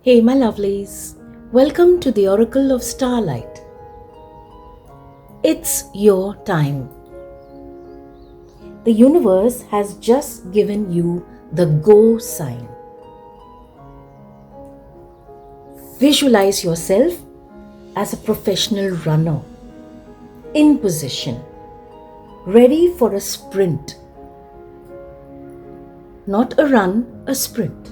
Hey, my lovelies, welcome to the Oracle of Starlight. It's your time. The universe has just given you the go sign. Visualize yourself as a professional runner, in position, ready for a sprint. Not a run, a sprint.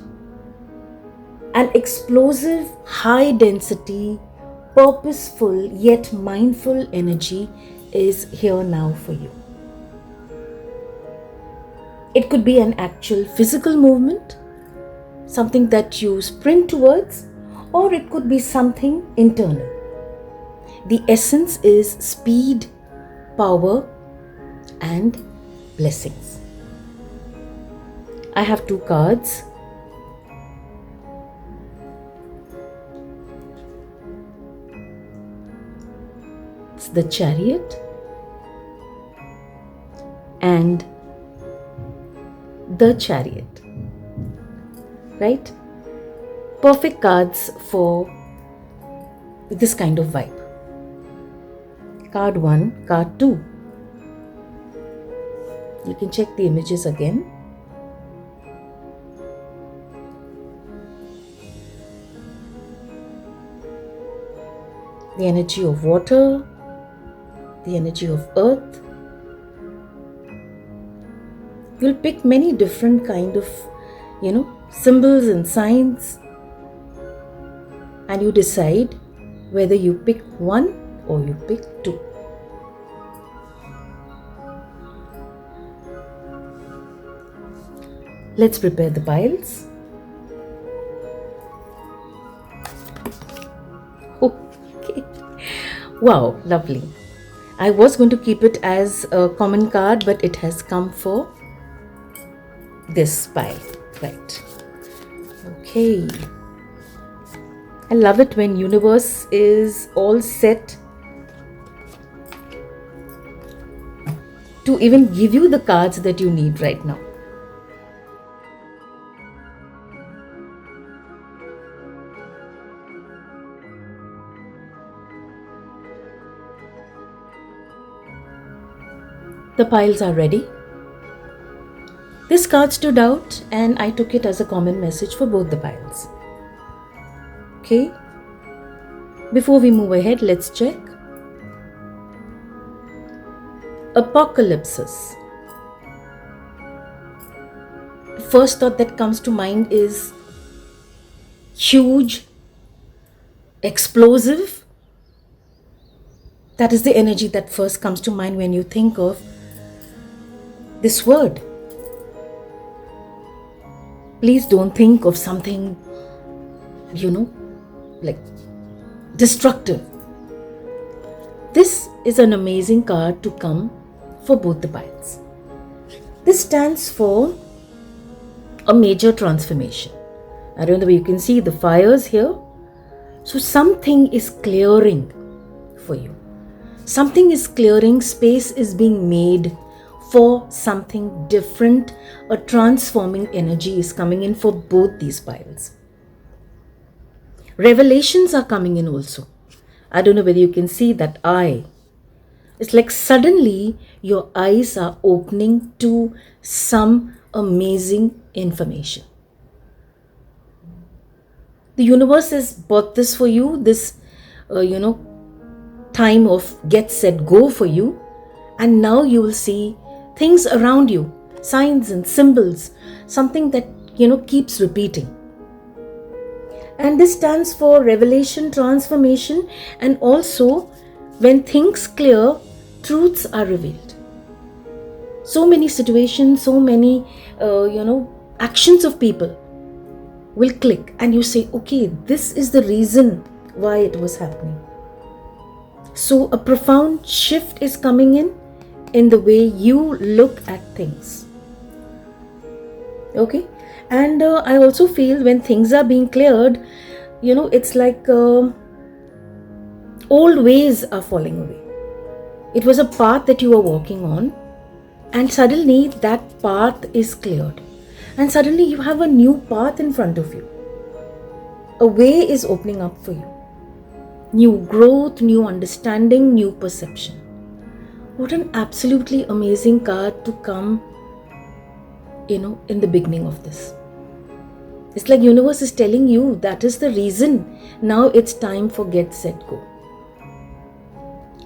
An explosive, high density, purposeful yet mindful energy is here now for you. It could be an actual physical movement, something that you sprint towards, or it could be something internal. The essence is speed, power, and blessings. I have two cards. It's the Chariot and the Chariot, right? Perfect cards for this kind of vibe. Card 1, card 2. You can check the images again. The energy of water, the energy of earth. You'll pick many different kind of, symbols and signs, and you decide whether you pick one or you pick two. Let's prepare the piles. Okay. Wow, lovely. I was going to keep it as a common card, but it has come for this pile, right? Okay. I love it when universe is all set to even give you the cards that you need right now. The piles are ready. This card stood out and I took it as a common message for both the piles. Okay. Before we move ahead, let's check. Apocalypse. The first thought that comes to mind is huge, explosive. That is the energy that first comes to mind when you think of this word. Please don't think of something, like destructive. This is an amazing card to come for both the piles. This stands for a major transformation. I don't know if you can see the fires here. So something is clearing for you. Something is clearing, space is being made for something different. A transforming energy is coming in for both these piles. Revelations are coming in also. I don't know whether you can see that eye. It's like suddenly your eyes are opening to some amazing information. The universe has bought this for you, this, time of get, set, go for you. And now you will see things around you, signs and symbols, something that, keeps repeating. And this stands for revelation, transformation, and also when things clear, truths are revealed. So many situations, so many, actions of people will click and you say, okay, this is the reason why it was happening. So a profound shift is coming in the way you look at things. Okay. And I also feel when things are being cleared, it's like old ways are falling away. It was a path that you were walking on, and suddenly that path is cleared. And suddenly you have a new path in front of you. A way is opening up for you. New growth, new understanding, new perception. What an absolutely amazing card to come, in the beginning of this. It's like universe is telling you that is the reason. Now it's time for get, set, go.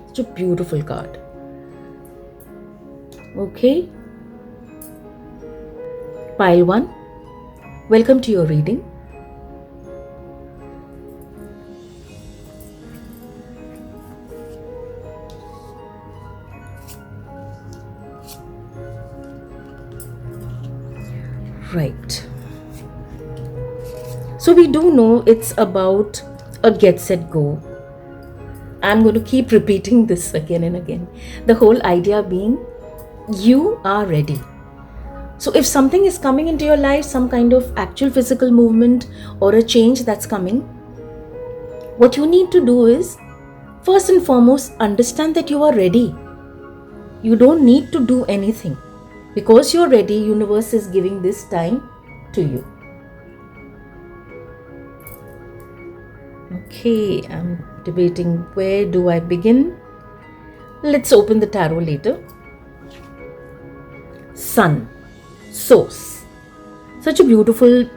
Such a beautiful card. Okay. Pile 1. Welcome to your reading. Right. So we do know it's about a get, set, go. I'm going to keep repeating this again and again. The whole idea being you are ready. So if something is coming into your life, some kind of actual physical movement or a change that's coming, what you need to do is, first and foremost, understand that you are ready. You don't need to do anything. Because you're ready, universe is giving this time to you. Okay, I'm debating where do I begin. Let's open the tarot later. Sun, source. Such a beautiful,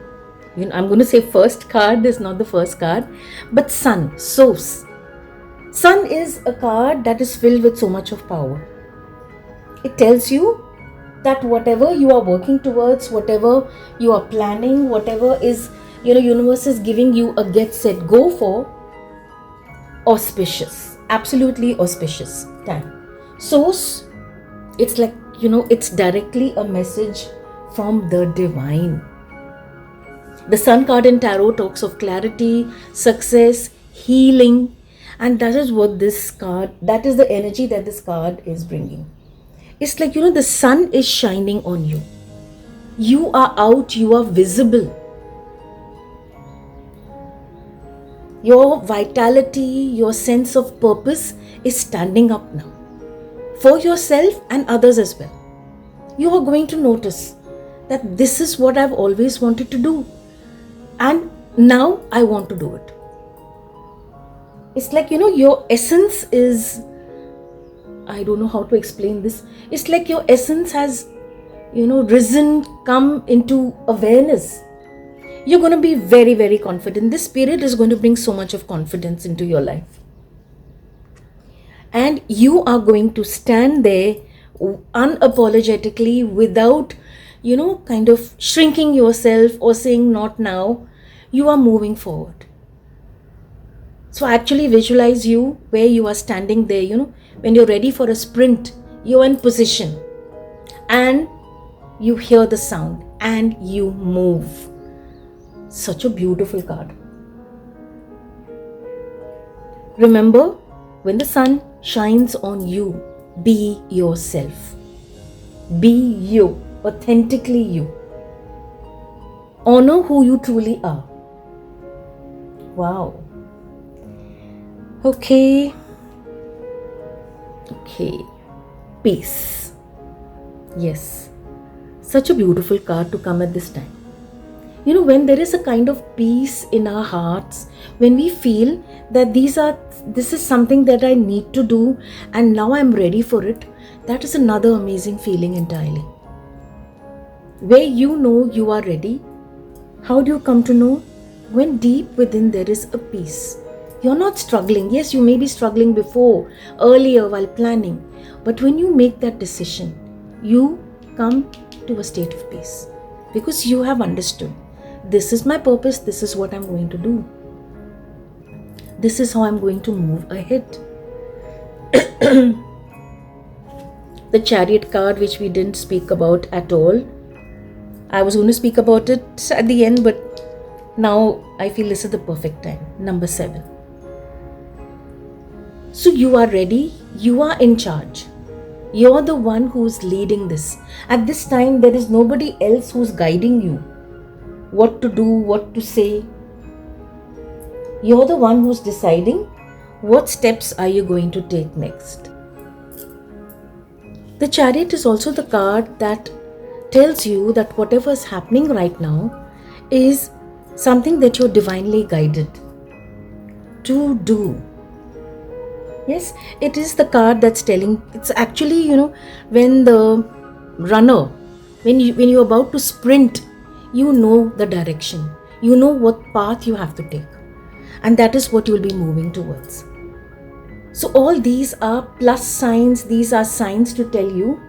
I'm going to say first card is not the first card, but sun, source. Sun is a card that is filled with so much of power. It tells you that whatever you are working towards, whatever you are planning, whatever is, universe is giving you a get, set, go for, auspicious, absolutely auspicious time. Source, it's like, it's directly a message from the divine. The Sun card in tarot talks of clarity, success, healing, and that is what this card, that is the energy that this card is bringing. It's like, the sun is shining on you. You are out, you are visible. Your vitality, your sense of purpose is standing up now. For yourself and others as well. You are going to notice that this is what I've always wanted to do. And now I want to do it. It's like, your essence is, I don't know how to explain this. It's like your essence has, risen, come into awareness. You're going to be very, very confident. This period is going to bring so much of confidence into your life. And you are going to stand there unapologetically without, kind of shrinking yourself or saying not now. You are moving forward. So actually visualize you where you are standing there, when you're ready for a sprint, you're in position and you hear the sound and you move. Such a beautiful card. Remember, when the sun shines on you, be yourself. Be you, authentically you. Honor who you truly are. Wow. Okay. Peace. Yes. Such a beautiful card to come at this time. When there is a kind of peace in our hearts, when we feel that this is something that I need to do and now I'm ready for it, that is another amazing feeling entirely. Where you are ready, how do you come to know? When deep within there is a peace. You're not struggling. Yes, you may be struggling before, earlier while planning. But when you make that decision, you come to a state of peace. Because you have understood. This is my purpose. This is what I'm going to do. This is how I'm going to move ahead. The Chariot card, which we didn't speak about at all. I was going to speak about it at the end, but now I feel this is the perfect time. Number 7. So you are ready. You are in charge. You're the one who's leading this. At this time, there is nobody else who's guiding you. What to do, what to say. You're the one who's deciding what steps are you going to take next. The Chariot is also the card that tells you that whatever is happening right now is something that you're divinely guided to do. Yes, it is the card that's telling. It's actually, when the runner, when you're about to sprint, you know the direction, you know what path you have to take, and that is what you'll be moving towards. So all these are plus signs, these are signs to tell you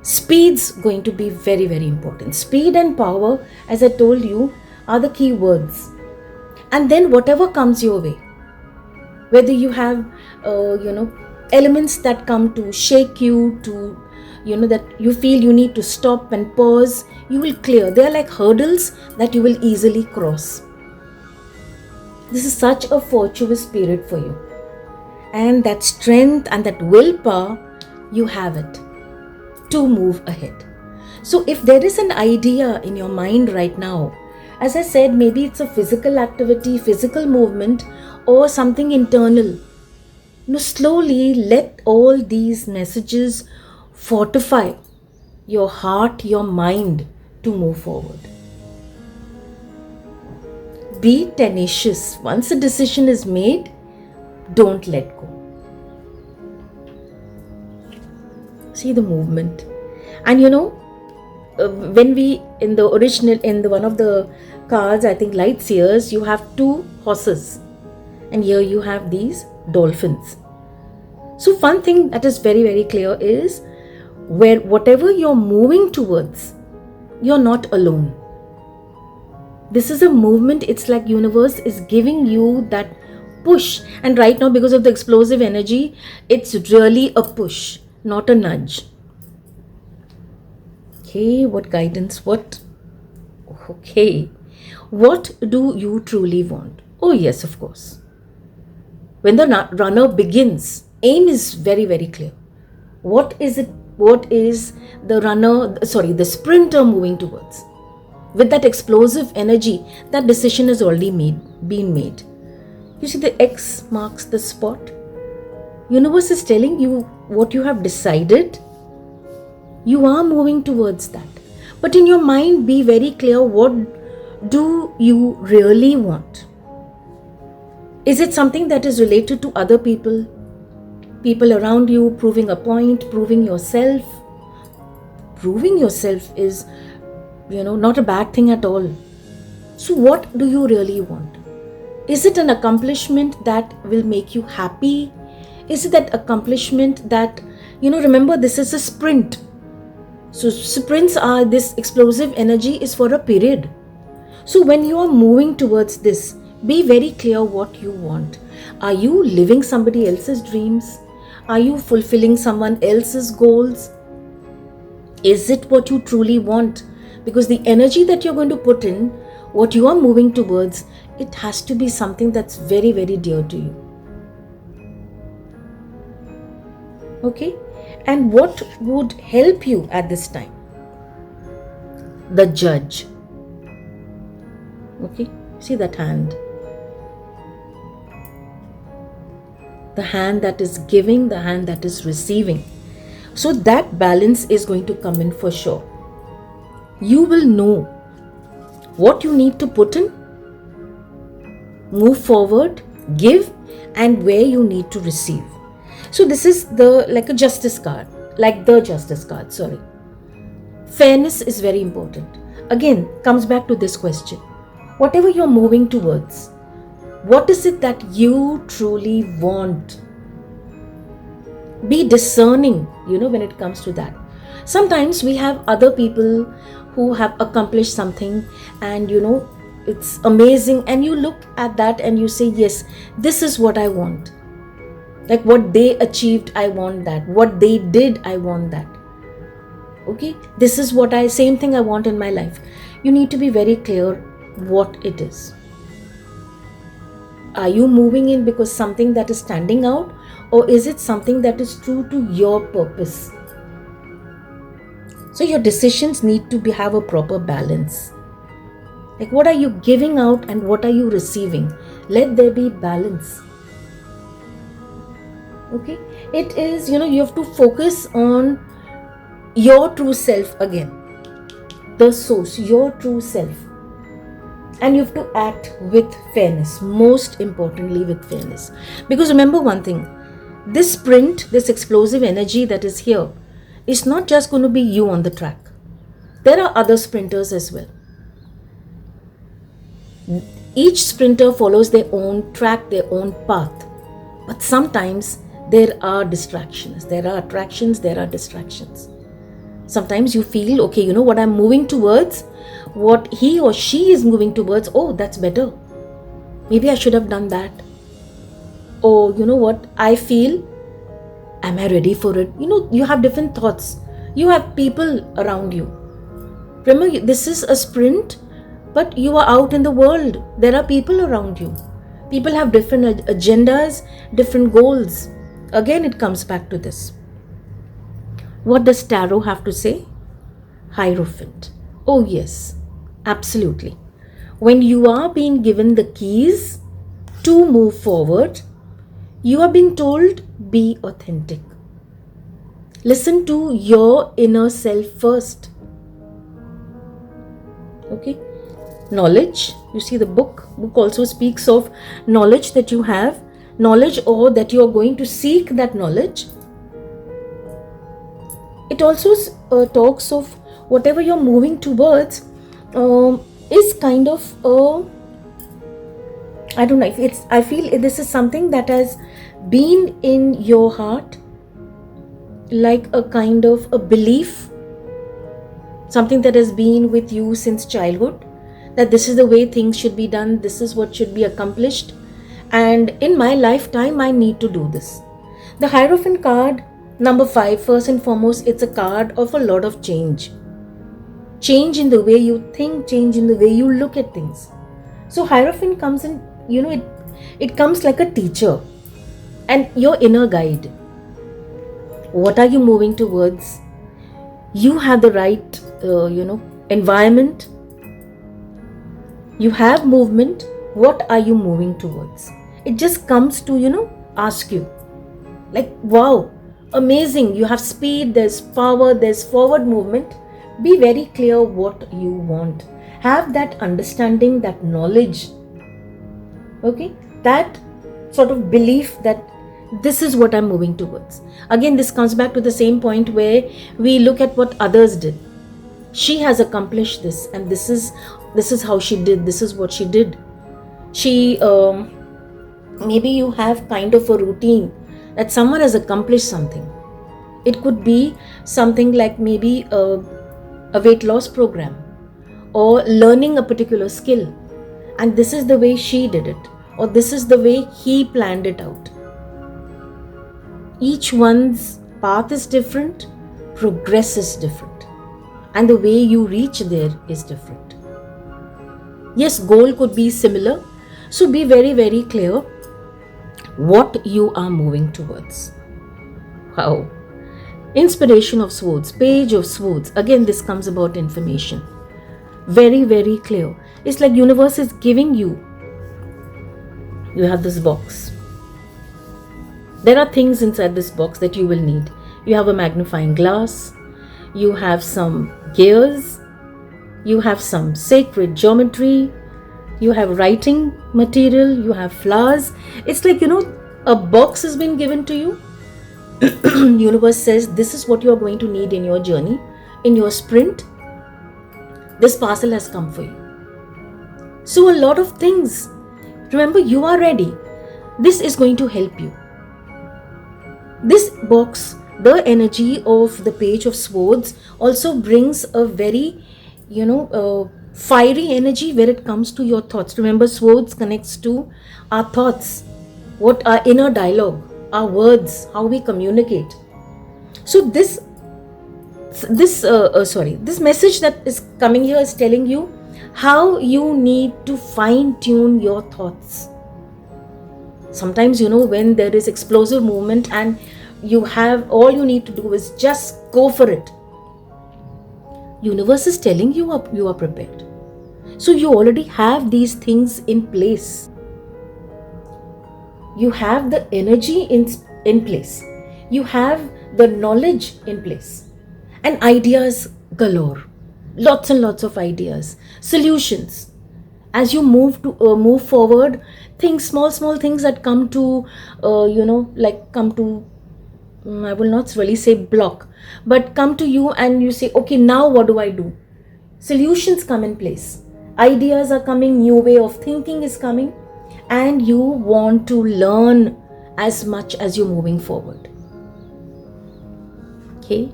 speed's going to be very, very important. Speed and power, as I told you, are the key words. And then whatever comes your way, whether you have elements that come to shake you, to that you feel you need to stop and pause, you will clear. They are like hurdles that you will easily cross. This is such a fortuitous period for you, and that strength and that willpower, you have it to move ahead. So if there is an idea in your mind right now, as I said, maybe it's a physical activity, physical movement, or something internal, slowly let all these messages fortify your heart, your mind to move forward. Be tenacious. Once a decision is made, don't let go. See the movement. And when we, in the original, in the one of the cards, I think Light Seers, you have 2 horses. And here you have these dolphins. So one thing that is very, very clear is, whatever you're moving towards, you're not alone. This is a movement. It's like universe is giving you that push. And right now, because of the explosive energy, it's really a push, not a nudge. Okay, what guidance? What do you truly want? Oh yes, of course. When the runner begins, aim is very, very clear. What is it? What is the sprinter moving towards? With that explosive energy, that decision has already been made. You see, the X marks the spot. Universe is telling you what you have decided. You are moving towards that. But in your mind, be very clear, what do you really want? Is it something that is related to other people around you, proving a point, proving yourself? Proving yourself is, not a bad thing at all. So what do you really want? Is it an accomplishment that will make you happy? Is it that accomplishment that, remember, this is a sprint. So sprints are, this explosive energy is for a period. So when you are moving towards this, be very clear what you want. Are you living somebody else's dreams? Are you fulfilling someone else's goals? Is it what you truly want? Because the energy that you're going to put in, what you are moving towards, it has to be something that's very, very dear to you. Okay? And what would help you at this time? The Judge. Okay? See that hand? The hand that is giving, the hand that is receiving. So that balance is going to come in for sure. You will know what you need to put in, move forward, give, and where you need to receive. So this is like the Justice card. Fairness is very important. Again, comes back to this question. Whatever you're moving towards, what is it that you truly want? Be discerning, when it comes to that. Sometimes we have other people who have accomplished something and, it's amazing. And you look at that and you say, yes, this is what I want. Like what they achieved, I want that. What they did, I want that. Okay? This is same thing I want in my life. You need to be very clear what it is. Are you moving in because something that is standing out, or is it something that is true to your purpose? So your decisions need to have a proper balance. Like what are you giving out and what are you receiving? Let there be balance. Okay? It is, you have to focus on your true self again. The source, your true self. And you have to act with fairness, most importantly with fairness. Because remember one thing, this sprint, this explosive energy that is here, is not just going to be you on the track. There are other sprinters as well. Each sprinter follows their own track, their own path. But sometimes there are distractions. There are attractions, there are distractions. Sometimes you feel, okay, you know what I'm moving towards, what he or she is moving towards, oh, that's better. Maybe I should have done that. Or you know what, I feel, am I ready for it? You know, you have different thoughts. You have people around you. Remember, this is a sprint, but you are out in the world. There are people around you. People have different agendas, different goals. Again, it comes back to this. What does tarot have to say? Hierophant. Oh yes, absolutely. When you are being given the keys to move forward, you are being told, be authentic. Listen to your inner self first. Okay? Knowledge. You see, the book also speaks of knowledge that you have, knowledge or that you are going to seek that knowledge. It also talks of whatever you're moving towards is kind of I don't know, I feel this is something that has been in your heart, like a kind of a belief, something that has been with you since childhood, that this is the way things should be done, this is what should be accomplished, and in my lifetime I need to do this. The Hierophant card, number 5, first and foremost, it's a card of a lot of change. Change in the way you think, change in the way you look at things. So Hierophant comes in, you know, it comes like a teacher and your inner guide. What are you moving towards? You have the right, environment. You have movement. What are you moving towards? It just comes to, ask you. Like, wow, amazing. You have speed, there's power, there's forward movement. Be very clear what you want. Have that understanding, that knowledge. Okay? That sort of belief that this is what I'm moving towards. Again, this comes back to the same point where we look at what others did. She has accomplished this, and this is how she did, this is what she did. She, maybe you have kind of a routine that someone has accomplished something. It could be something like maybe a weight loss program or learning a particular skill, and this is the way she did it, or this is the way he planned it out. Each one's path is different, progress is different, and the way you reach there is different. Yes, goal could be similar, so be very, very clear what you are moving towards. Wow. Inspiration of Swords, Page of Swords. Again, this comes about information. Very, very clear. It's like universe is giving you. You have this box. There are things inside this box that you will need. You have a magnifying glass. You have some gears. You have some sacred geometry. You have writing material. You have flowers. It's like, a box has been given to you. Universe says this is what you are going to need in your journey, in your sprint. This parcel has come for you. So a lot of things. Remember, you are ready. This is going to help you. This box, the energy of the Page of Swords also brings a very, fiery energy where it comes to your thoughts. Remember, swords connects to our thoughts, what our inner dialogue, our words, how we communicate. So this message that is coming here is telling you how you need to fine tune your thoughts. Sometimes, when there is explosive movement and all you need to do is just go for it. Universe is telling you you are prepared. So you already have these things in place. You have the energy in place. You have the knowledge in place. And ideas galore. Lots and lots of ideas. Solutions. As you move forward, things, small things that come to like come to, I will not really say block, but come to you, and you say, okay, now what do I do? Solutions come in place, ideas are coming, new way of thinking is coming, and you want to learn as much as you're moving forward. Okay?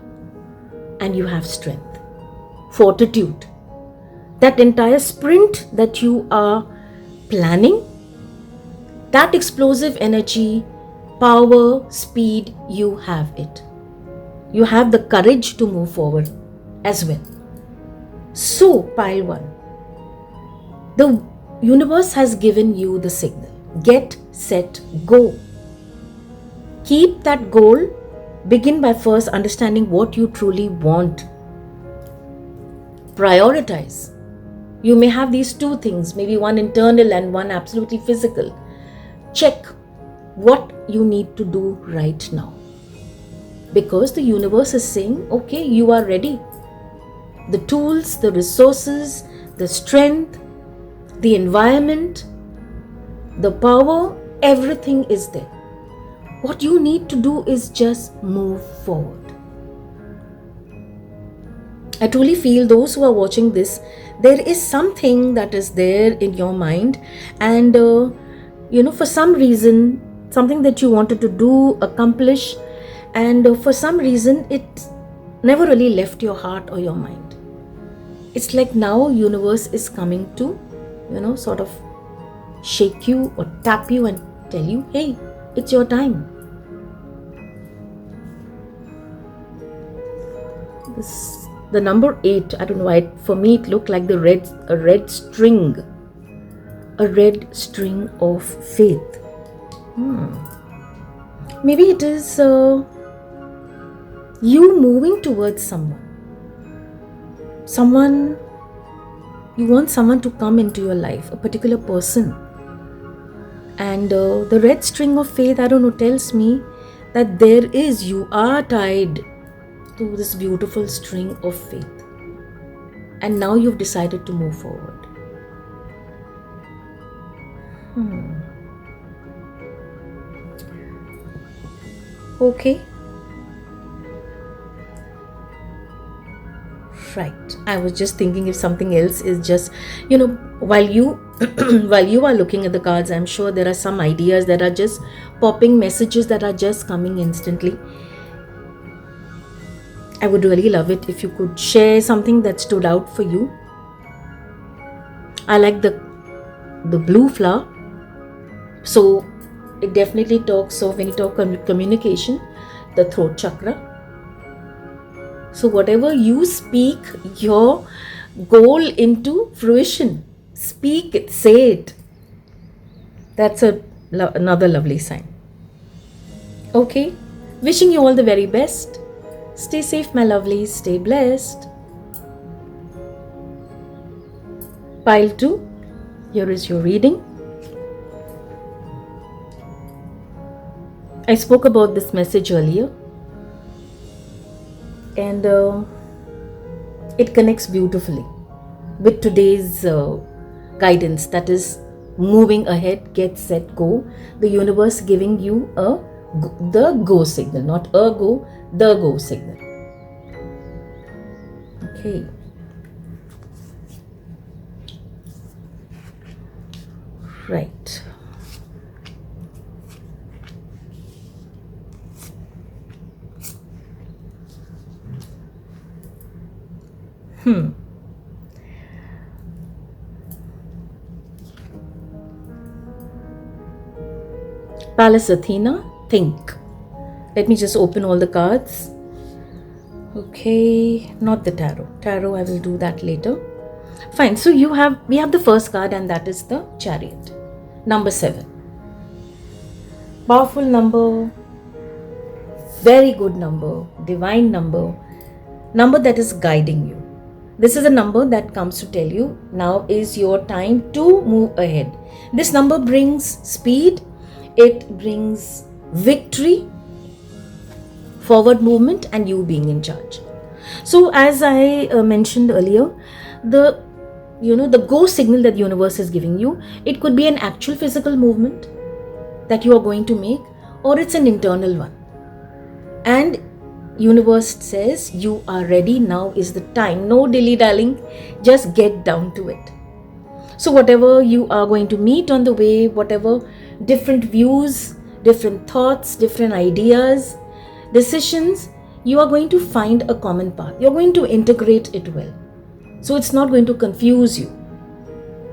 And you have strength, fortitude. That entire sprint that you are planning, that explosive energy, power, speed, you have it. You have the courage to move forward as well. So, pile 1. The universe has given you the signal. Get, set, go. Keep that goal. Begin by first understanding what you truly want. Prioritize. You may have these two things, maybe one internal and one absolutely physical. Check what you need to do right now. Because the universe is saying, okay, you are ready. The tools, the resources, the strength, the environment, the power, everything is there. What you need to do is just move forward. I truly feel those who are watching this, there is something that is there in your mind, and for some reason, something that you wanted to do, accomplish, and for some reason it never really left your heart or your mind. It's like now universe is coming to, sort of shake you or tap you and tell you, hey, it's your time. The number 8, I don't know why, for me it looked like a red string of faith. Maybe it is you moving towards someone, you want someone to come into your life, a particular person, and the red string of faith, I don't know, tells me that you are tied to this beautiful string of faith, and now you've decided to move forward. Okay. Right. I was just thinking if something else is just, while you are looking at the cards, I'm sure there are some ideas that are just popping, messages that are just coming instantly. I would really love it if you could share something that stood out for you. I like the blue flower. So it definitely talks of, when you talk communication, the throat chakra. So whatever you speak your goal into fruition, speak it, say it. That's another lovely sign. Okay, wishing you all the very best. Stay safe, my lovelies. Stay blessed. Pile 2, here is your reading. I spoke about this message earlier, and it connects beautifully with today's guidance, that is moving ahead, get set, go. The universe giving you the go signal, not a go, the go signal. Okay. Right. Pallas Athena, think. Let me just open all the cards. Okay, not the tarot. Tarot, I will do that later. Fine. So we have the first card, and that is the Chariot. Number 7. Powerful number, very good number, divine number that is guiding you. This is a number that comes to tell you now is your time to move ahead. This number brings speed, it brings victory, forward movement, and you being in charge. So as I mentioned earlier, the the go signal that the universe is giving you. It could be an actual physical movement that you are going to make, or it's an internal one. And universe says you are ready, now is the time. No dilly-dallying, just get down to it. So whatever you are going to meet on the way, whatever different views, different thoughts, different ideas, decisions, you are going to find a common path. You're going to integrate it well. So it's not going to confuse you.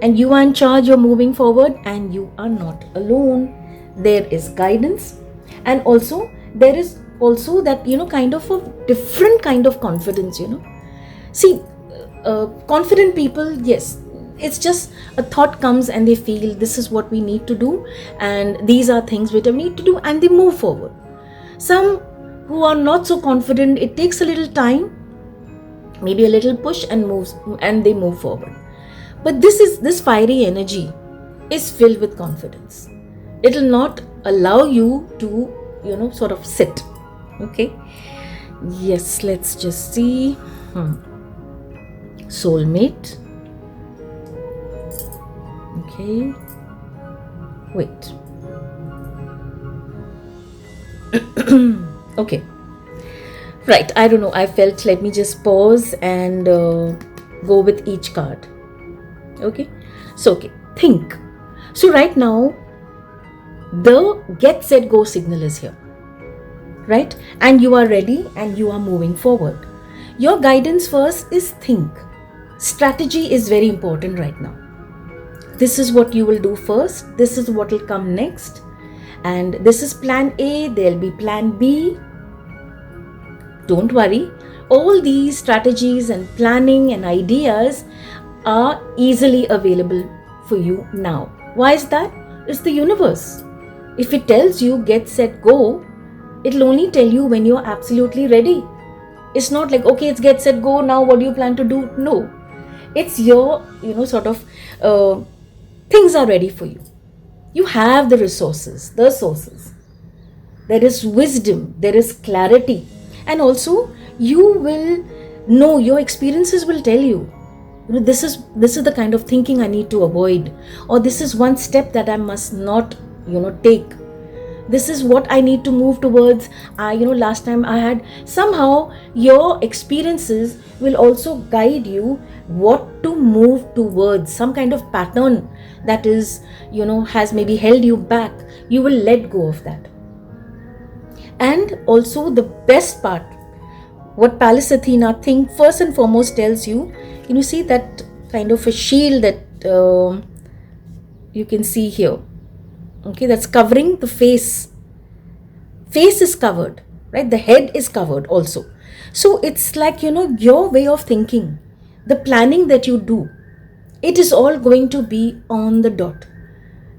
And you are in charge, you're moving forward, and you are not alone. There is guidance, and also there is also that kind of a different kind of confidence. See, confident people, yes, it's just a thought comes and they feel this is what we need to do, and these are things which we need to do, and they move forward. Some who are not so confident, it takes a little time, maybe a little push, and they move forward. But this fiery energy is filled with confidence. It will not allow you to sort of sit. Okay, yes, let's just see. Soulmate. Okay, wait. Okay, right, I don't know, I felt let me just pause and go with each card. Okay, so think. So right now the get set go signal is here, right? And you are ready and you are moving forward. Your guidance first is think. Strategy is very important right now. This is what you will do first, this is what will come next, and this is plan A, there'll be plan B. Don't worry, all these strategies and planning and ideas are easily available for you now. Why is that? It's the universe. If it tells you get set go, it'll only tell you when you're absolutely ready. It's not like, okay, it's get set go, now what do you plan to do? No, it's your things are ready for you. You have the resources, the sources. There is wisdom, there is clarity, and also you will know, your experiences will tell you, this is the kind of thinking I need to avoid, or this is one step that I must not take. This is what I need to move towards. Last time I had, somehow your experiences will also guide you what to move towards, some kind of pattern that is, has maybe held you back. You will let go of that. And also the best part, what Pallas Athena think first and foremost tells you, see that kind of a shield that you can see here. Okay, that's covering the face. Face is covered, right? The head is covered also. So it's like, your way of thinking, the planning that you do, it is all going to be on the dot.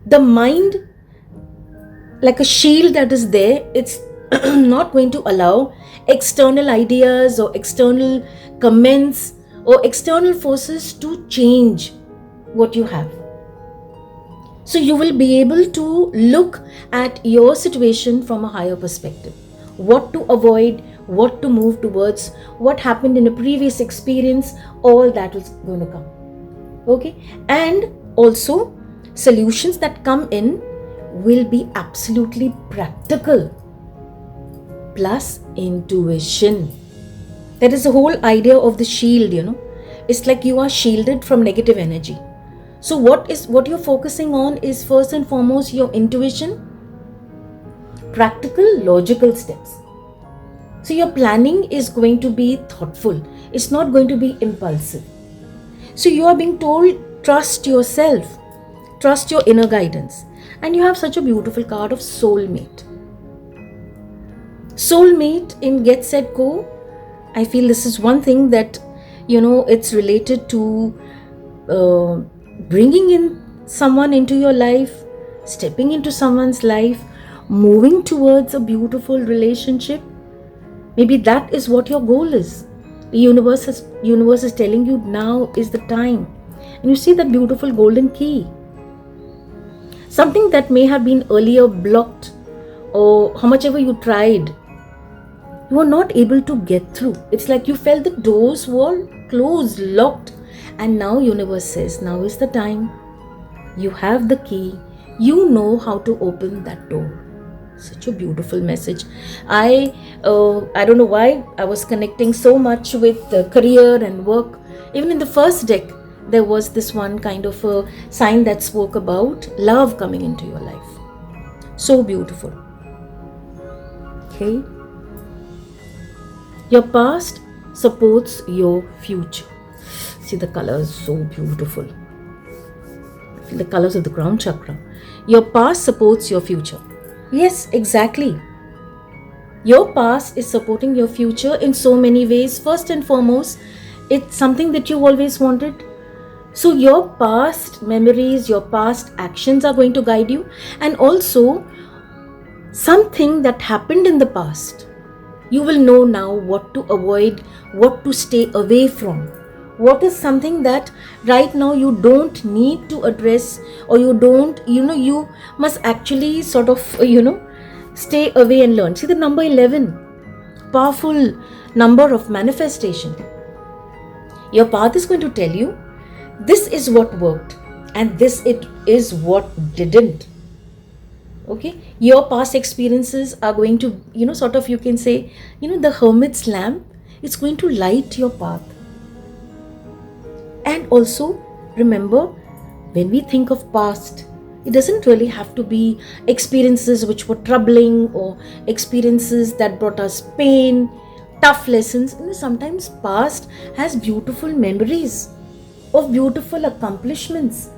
The mind, like a shield that is there, it's not going to allow external ideas or external comments or external forces to change what you have. So you will be able to look at your situation from a higher perspective. What to avoid, what to move towards, what happened in a previous experience, all that is going to come. Okay, and also solutions that come in will be absolutely practical, plus intuition. That is the whole idea of the shield. It's like you are shielded from negative energy. So what you're focusing on is first and foremost your intuition, practical, logical steps. So your planning is going to be thoughtful. It's not going to be impulsive. So you are being told, trust yourself, trust your inner guidance. And you have such a beautiful card of soulmate. Soulmate in Get Set Go, I feel this is one thing that, it's related to bringing in someone into your life, stepping into someone's life, moving towards a beautiful relationship. Maybe that is what your goal is. The universe is telling you now is the time. And you see that beautiful golden key. Something that may have been earlier blocked, or how much ever you tried, you were not able to get through. It's like you felt the doors were closed, locked, And now universe says, now is the time. You have the key. You know how to open that door. Such a beautiful message. I don't know why I was connecting so much with career and work. Even in the first deck, there was this one kind of a sign that spoke about love coming into your life. So beautiful. Okay. Your past supports your future. See, the colors so beautiful. Feel the colors of the crown chakra. Your past supports your future. Yes, exactly. Your past is supporting your future in so many ways. First and foremost, it's something that you always wanted. So your past memories, your past actions are going to guide you. And also, something that happened in the past, you will know now what to avoid, what to stay away from. What is something that right now you don't need to address, or you don't, you must actually sort of, stay away and learn. See the number 11, powerful number of manifestation. Your path is going to tell you, this is what worked and this it is what didn't. Okay, your past experiences are going to, sort of, you can say, the hermit's lamp, it's going to light your path. And also remember, when we think of past, it doesn't really have to be experiences which were troubling or experiences that brought us pain, tough lessons. Sometimes past has beautiful memories of beautiful accomplishments.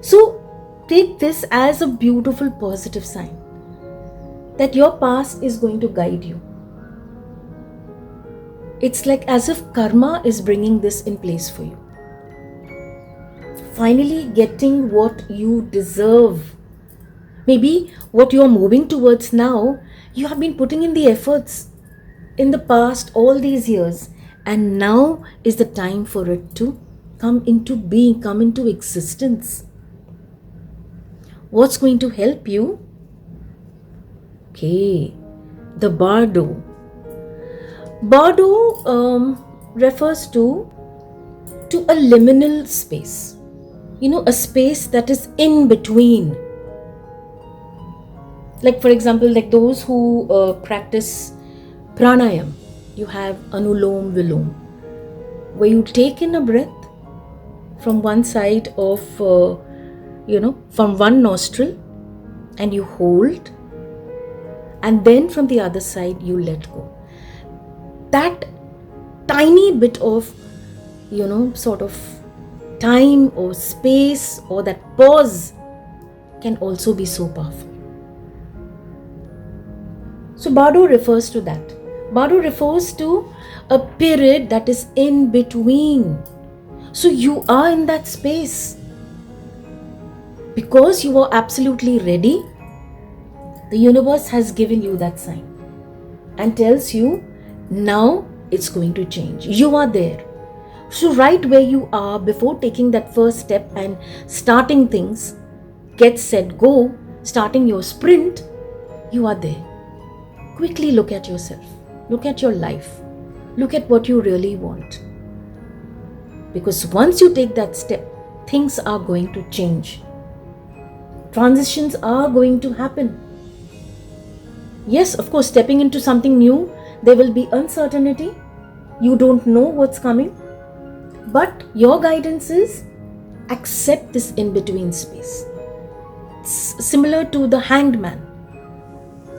So take this as a beautiful positive sign that your past is going to guide you. It's like as if karma is bringing this in place for you. Finally getting what you deserve. Maybe what you are moving towards now, you have been putting in the efforts in the past all these years, and now is the time for it to come into being, come into existence. What's going to help you? Okay, the bardo. Bardo refers to a liminal space. A space that is in between. Like for example, like those who practice pranayam, you have Anulom Vilom, where you take in a breath from one side of, from one nostril, and you hold, and then from the other side you let go. That tiny bit of, sort of time or space, or that pause, can also be so powerful. So Bardo refers to that. Bardo refers to a period that is in between. So you are in that space. Because you are absolutely ready, the universe has given you that sign and tells you, now it's going to change. You are there. So right where you are, before taking that first step and starting things, get set, go, starting your sprint, you are there. Quickly look at yourself. Look at your life. Look at what you really want. Because once you take that step, things are going to change. Transitions are going to happen. Yes, of course, stepping into something new, there will be uncertainty. You don't know what's coming. But your guidance is accept this in-between space. It's similar to the hanged man.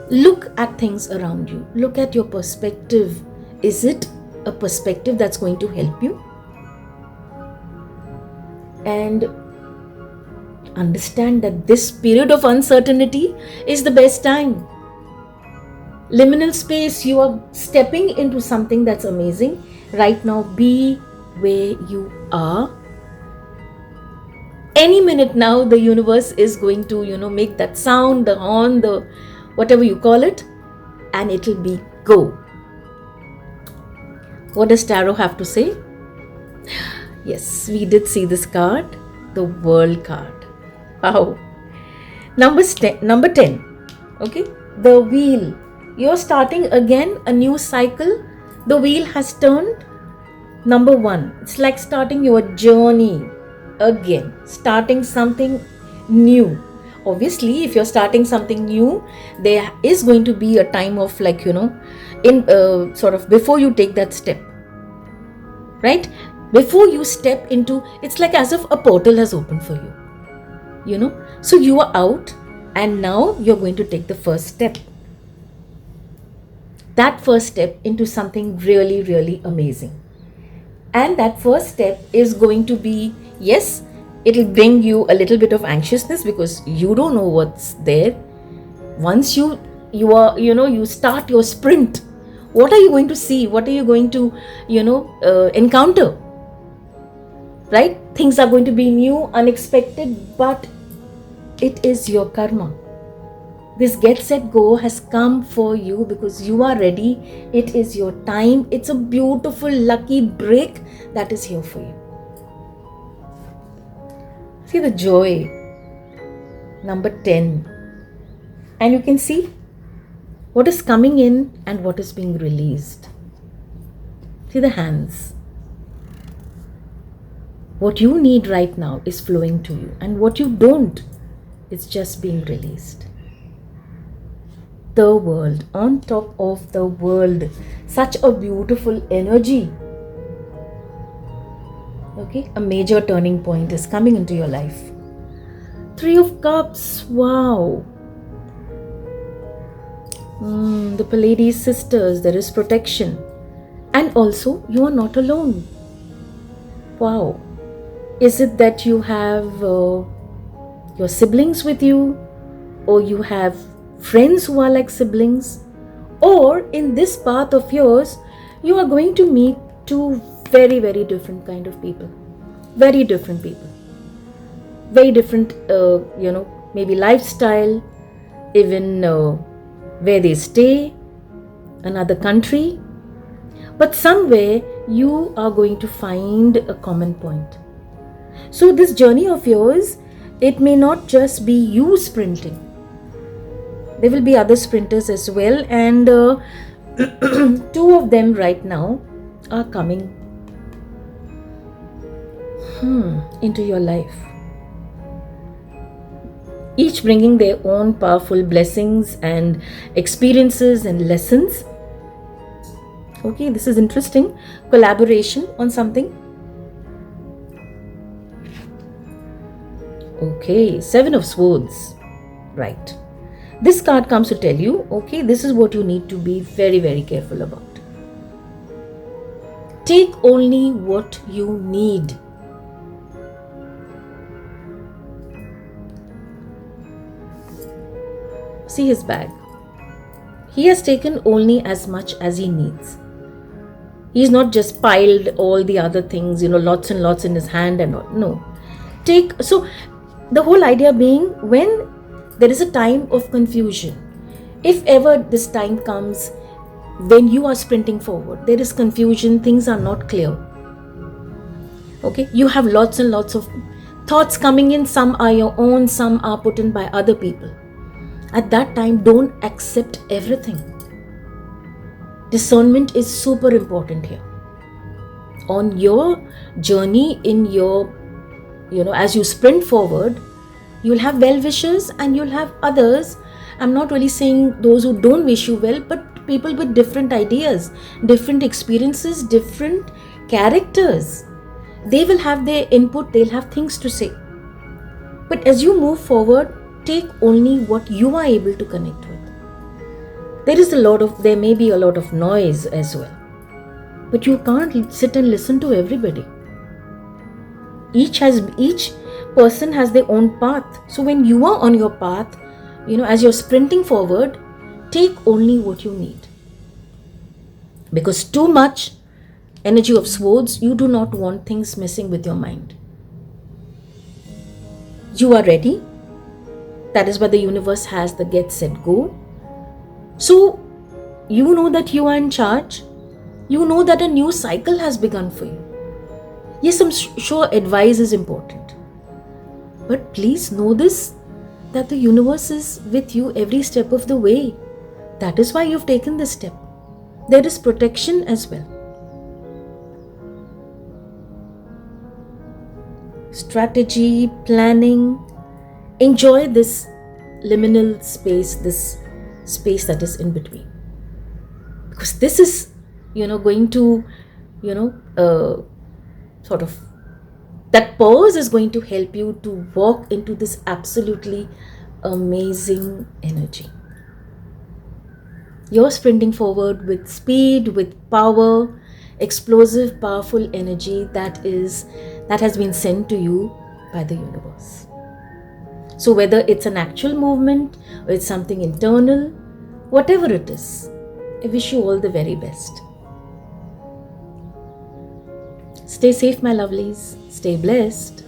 Look at things around you. Look at your perspective. Is it a perspective that's going to help you? And understand that this period of uncertainty is the best time. Liminal space, you are stepping into something that's amazing. Right now, be where you are. Any minute now, the universe is going to, make that sound, the horn, the whatever you call it, and it'll be go. What does tarot have to say? Yes, we did see this card, the World card. Wow. Number 10. Okay, the wheel. You're starting again a new cycle. The wheel has turned. Number one, it's like starting your journey again, starting something new. Obviously, if you're starting something new, there is going to be a time of in sort of before you take that step, right? Before you step into, it's like as if a portal has opened for you, So you are out and now you're going to take the first step. That first step into something really, really amazing. And that first step is going to be, yes, it'll bring you a little bit of anxiousness because you don't know what's there. Once you start your sprint, what are you going to see? What are you going to, encounter? Right? Things are going to be new, unexpected, but it is your karma. This get set go has come for you because you are ready. It is your time. It's a beautiful lucky break that is here for you. See the joy. Number 10. And you can see what is coming in and what is being released. See the hands. What you need right now is flowing to you, and what you don't, it's just being released. The world, on top of the world, such a beautiful energy. Okay, a major turning point is coming into your life. 3 of Cups, wow. The Pleiades sisters, there is protection. And also, you are not alone. Wow. Is it that you have your siblings with you, or you have friends who are like siblings, or in this path of yours, you are going to meet 2 very, very different kind of people. Very different people. Very different, maybe lifestyle, even where they stay, another country. But somewhere you are going to find a common point. So this journey of yours, it may not just be you sprinting. There will be other sprinters as well, and 2 of them right now are coming into your life. Each bringing their own powerful blessings and experiences and lessons. Okay, this is interesting. Collaboration on something. Okay, 7 of Swords. Right. This card comes to tell you, okay, this is what you need to be very, very careful about. Take only what you need. See his bag. He has taken only as much as he needs. He's not just piled all the other things, lots and lots in his hand and all. No. So the whole idea being, when there is a time of confusion, if ever this time comes when you are sprinting forward, there is confusion, things are not clear. Okay, you have lots and lots of thoughts coming in, some are your own, some are put in by other people. At that time, don't accept everything. Discernment is super important here. On your journey, in your, as you sprint forward, you'll have well-wishers and you'll have others. I'm not really saying those who don't wish you well, but people with different ideas, different experiences, different characters. They will have their input, they'll have things to say. But as you move forward, take only what you are able to connect with. There may be a lot of noise as well. But you can't sit and listen to everybody. Each person has their own path. So when you are on your path, as you're sprinting forward, take only what you need. Because too much energy of Swords, you do not want things messing with your mind. You are ready. That is why the universe has the get, set, go. So, you know that you are in charge. You know that a new cycle has begun for you. Yes, I'm sure advice is important. But please know this, that the universe is with you every step of the way. That is why you've taken this step. There is protection as well. strategy, planning. Enjoy this liminal space, this space that is in between. Because this is, going to, sort of, that pause is going to help you to walk into this absolutely amazing energy. You're sprinting forward with speed, with power, explosive, powerful energy that has been sent to you by the universe. So whether it's an actual movement or it's something internal, whatever it is, I wish you all the very best. Stay safe, my lovelies. Stay blessed.